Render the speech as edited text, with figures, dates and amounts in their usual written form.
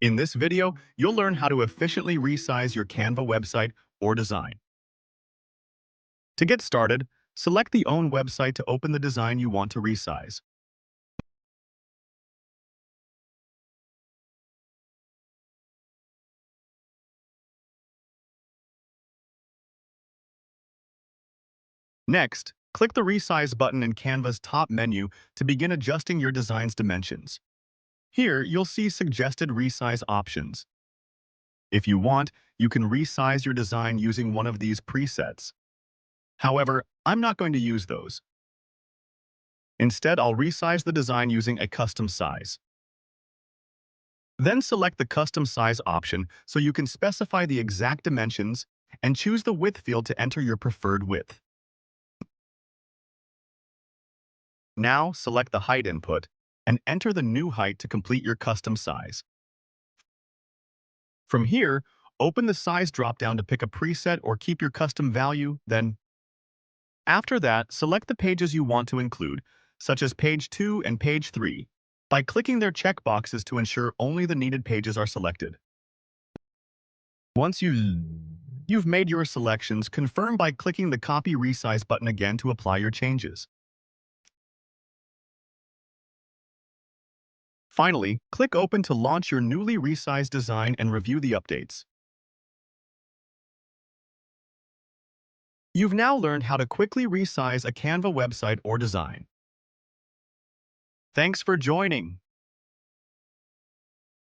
In this video, you'll learn how to efficiently resize your Canva website or design. To get started, select the Own website to open the design you want to resize. Next, click the Resize button in Canva's top menu to begin adjusting your design's dimensions. Here, you'll see suggested resize options. If you want, you can resize your design using one of these presets. However, I'm not going to use those. Instead, I'll resize the design using a custom size. Then select the Custom Size option so you can specify the exact dimensions and choose the width field to enter your preferred width. Now select the height input and enter the new height to complete your custom size. From here, open the Size dropdown to pick a preset or keep your custom value, then after that, select the pages you want to include, such as page 2 and page 3, by clicking their checkboxes to ensure only the needed pages are selected. Once you've made your selections, confirm by clicking the Copy Resize button again to apply your changes. Finally, click Open to launch your newly resized design and review the updates. You've now learned how to quickly resize a Canva website or design. Thanks for joining.